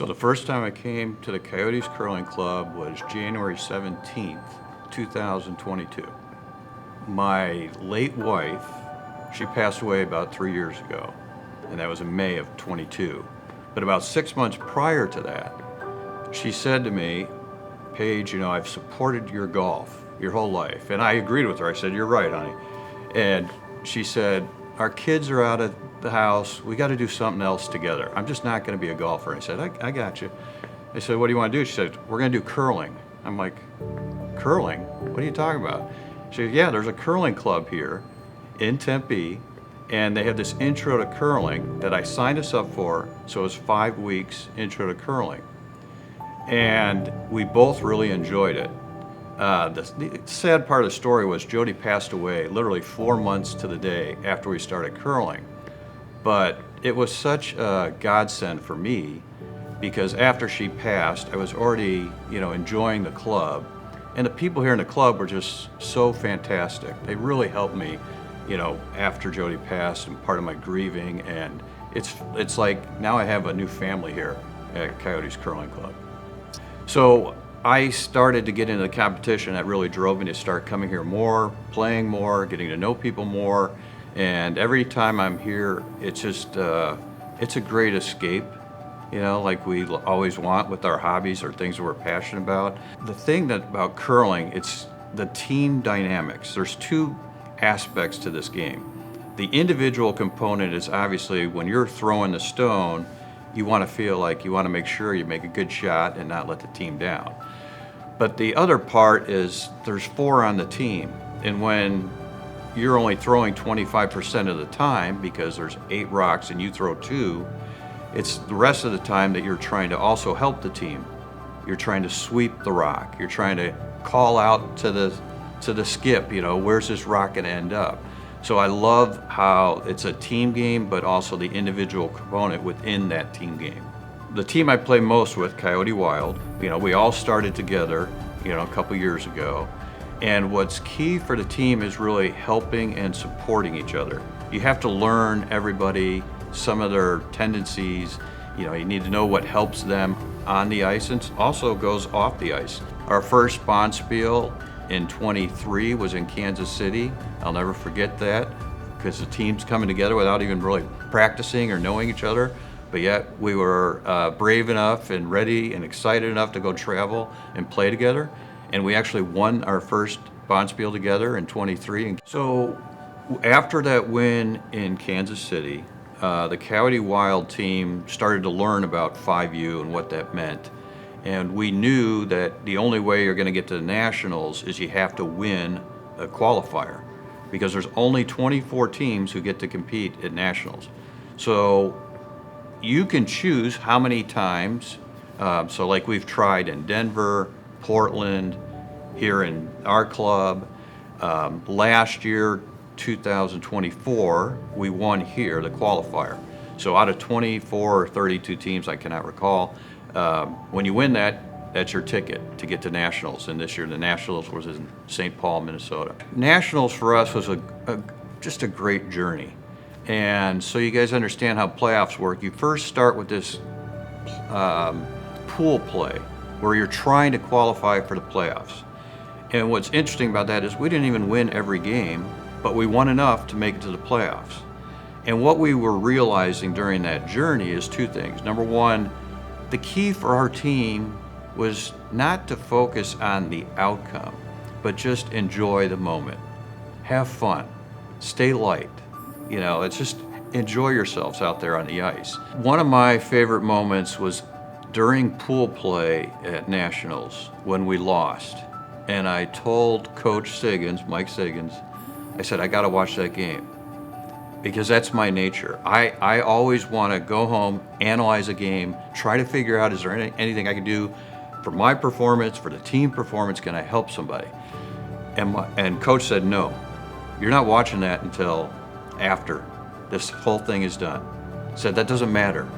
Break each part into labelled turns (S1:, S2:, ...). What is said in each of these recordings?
S1: So the first time I came to the Coyotes Curling Club was January 17th, 2022. My late wife, she passed away about 3 years ago, and that was in May of 22. But about 6 months prior to that, she said to me, Paige, I've supported your golf your whole life. And I agreed with her. I said, you're right, honey. And she said, our kids are out of the house. We got to do something else together. I'm just not going to be a golfer. I said, I got you. I said, what do you want to do? She said, we're going to do curling. I'm like, curling? What are you talking about? She said, yeah, there's a curling club here in Tempe, and they have this intro to curling that I signed us up for. So it was 5 weeks intro to curling. And we both really enjoyed it. The sad part of the story was Jodi passed away literally 4 months to the day after we started curling. But it was such a godsend for me because after she passed, I was already, enjoying the club. And the people here in the club were just so fantastic. They really helped me, after Jodi passed and part of my grieving. And it's like now I have a new family here at Coyotes Curling Club. So I started to get into the competition. That really drove me to start coming here more, playing more, getting to know people more. And every time I'm here, it's just, it's a great escape, like we always want with our hobbies or things that we're passionate about. The thing about curling, it's the team dynamics. There's two aspects to this game. The individual component is obviously when you're throwing the stone, you want to feel like you want to make sure you make a good shot and not let the team down. But the other part is there's 4 on the team. And when you're only throwing 25% of the time because there's 8 rocks and you throw 2, it's the rest of the time that you're trying to also help the team. You're trying to sweep the rock. You're trying to call out to the skip, where's this rock going to end up? So I love how it's a team game, but also the individual component within that team game. The team I play most with, Coyote Wild, we all started together, a couple years ago. And what's key for the team is really helping and supporting each other. You have to learn everybody, some of their tendencies. You need to know what helps them on the ice and also goes off the ice. Our first Bonspiel in 23 was in Kansas City. I'll never forget that because the team's coming together without even really practicing or knowing each other. But yet we were brave enough and ready and excited enough to go travel and play together. And we actually won our first Bonspiel together in 23. And so after that win in Kansas City, the Coyote Wild team started to learn about 5U and what that meant. And we knew that the only way you're going to get to the Nationals is you have to win a qualifier because there's only 24 teams who get to compete at Nationals. So you can choose how many times, so like we've tried in Denver, Portland, here in our club. Last year, 2024, we won here, the qualifier. So out of 24 or 32 teams, I cannot recall, when you win that, that's your ticket to get to Nationals. And this year, the Nationals was in St. Paul, Minnesota. Nationals for us was just a great journey. And so you guys understand how playoffs work. You first start with this pool play where you're trying to qualify for the playoffs. And what's interesting about that is we didn't even win every game, but we won enough to make it to the playoffs. And what we were realizing during that journey is 2 things. Number one, the key for our team was not to focus on the outcome, but just enjoy the moment. Have fun, stay light. It's just enjoy yourselves out there on the ice. One of my favorite moments was during pool play at Nationals when we lost. And I told Coach Sigans, Mike Sigans, I said, I got to watch that game because that's my nature. I always want to go home, analyze a game, try to figure out, is there anything I can do for my performance, for the team performance? Can I help somebody? And Coach said, no, you're not watching that until after this whole thing is done. Said, that doesn't matter.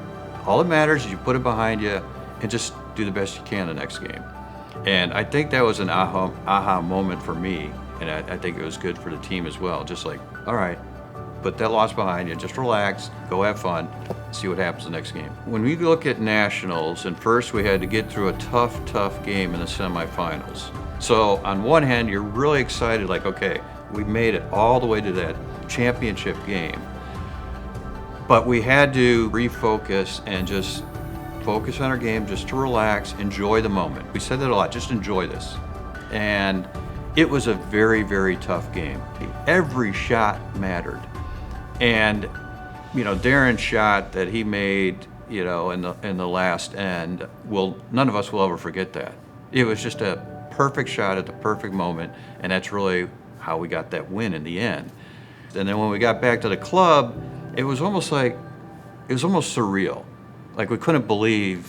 S1: All that matters is you put it behind you and just do the best you can the next game. And I think that was an aha moment for me, and I think it was good for the team as well. Just like, all right, put that loss behind you, just relax, go have fun, see what happens the next game. When we look at nationals, and first we had to get through a tough game in the semifinals. So on one hand, you're really excited, like, okay, we made it all the way to that championship game. But we had to refocus and just focus on our game, just to relax, enjoy the moment. We said that a lot, just enjoy this. And it was a very tough game. Every shot mattered. And, Darren's shot that he made, in the last end, none of us will ever forget that. It was just a perfect shot at the perfect moment, and that's really how we got that win in the end. And then when we got back to the club, it was almost surreal. Like we couldn't believe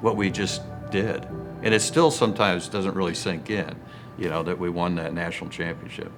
S1: what we just did. And it still sometimes doesn't really sink in, that we won that national championship.